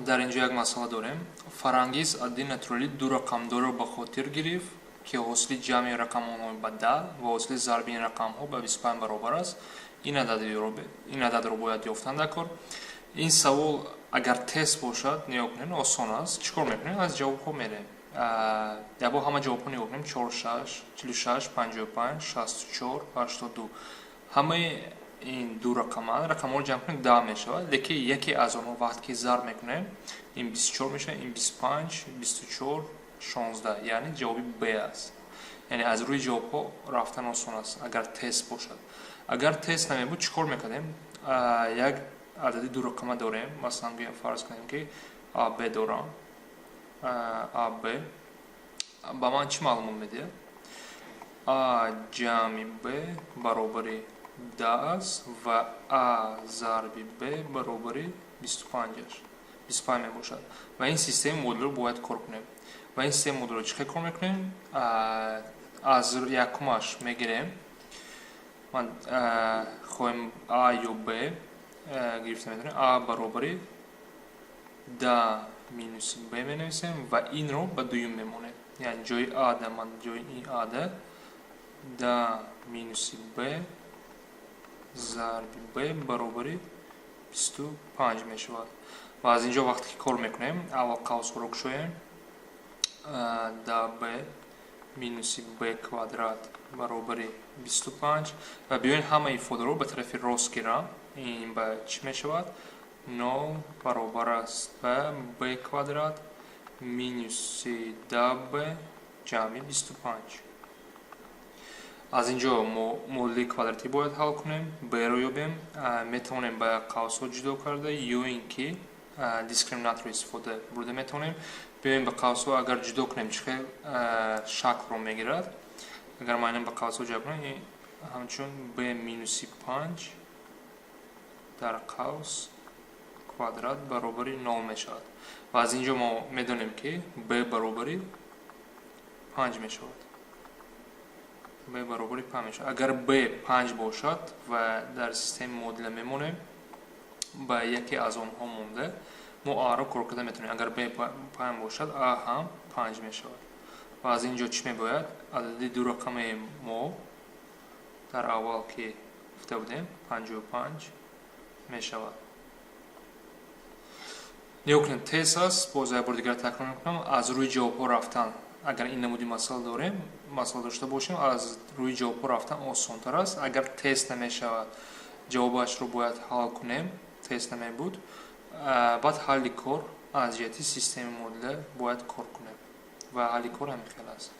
дар инҷо як масъала дорем. Фарангиз адди натурали ду рақамдорро ба хотир гирифт ки ҳосили ҷамъи рақамонҳо ба 10 ва ҳосили зарби ин рақамҳо ба 25 баробар аст. Ин ададро бояд ёфтан дар кор. Ин савол агар тест бошад, нигоҳ кунед, осон аст. Чӣ кор мекунем? Аз ҷавобҳо мерем. Як бор ҳама ҷавобҳо нигоҳ кунем. 46, 46, 55, 64, 82. Ҳамаи ин ду рақамҳоро ҷамъ кунем 10 мешавад. Лекин яке аз онҳо вақте ки зарб мекунем, ин 24 мешавад, ин 25, 24, 16. Яъни ҷавоби Б аст. Яъни аз рӯи ҷавобҳо рафтан осон аст, агар тест бошад. Агар тест намебуд, чӣ кор мекардем? Як адади ду рақама дорем. Масалан, фарз кунем ки АБ дорам. АБ ба ман чӣ маълумот медиҳад? А ҷамъи Б баробари 10 аст ва А зарби Б баробари 25 мебошад. Ва ин системаи модулро бояд кор кунем. Ва ин системаи модулро чӣ кор мекунем? Аз якумаш мегирем. Ман хоҳем А ё Б гирифта метавонем. А баробари 10 минуси Б менависем ва инро ба дуюм мемонем. Яъни ҷои Ада ман ҷои ин Ада 10 минуси Б зарби Б баробари 25 мешавад. Ва аз инҷо вақте ки кор мекунем, аввал қавсҳоро кушоем. 10Б минуси Б квадрат баробари 25 ва биёем ҳамаи ифодаро ба тарафи рост гирам. Ин ба чӣ мешавад? 0 баробар аст ба Б квадрат минуси 10Б ҷамъи 25. аз инҷо мо модули квадратӣ бояд ҳал кунем. Б-ро ёбем. Метавонем ба қавсҳо ҷудо карда ё ин ки дискриминатро истифода бурда метавонем. Биёем ба қавсҳо агар ҷудо кунем чӣ хел шаклро мегирад. Агар ман ба қавсҳо ҷудо кунем, ҳамчун Б минуси 5 дар қавс квадрат баробари 0 мешавад. Ва аз инҷо мо медонем ки Б баробари 5 мешавад. Б баробари 5 мешавад. Агар Б 5 бошад ва дар системаи модула мемонем, ба яке аз онҳо монда мо А-ро кор карда метавонем. Агар Б 5 бошад, А ҳам 5 мешавад. ва аз инҷо чӣ мебояд? Адади ду рақамаи мо дар аввал ки гуфта будем 55 мешавад. нигоҳ кунед, тест аст. боз як бор дигар такрор мекунам. аз рӯи ҷавобҳо рафтан, агар ин намуди масъала дошта бошем, аз рӯи ҷавобҳо рафтан осонтар аст. агар тест намешавад, ҷавобашро бояд ҳал кунем. тест намебуд, баъд ҳалли кор аз ҷиҳати системаи модула бояд кор кунем ва ҳалли кор ҳамин хел аст.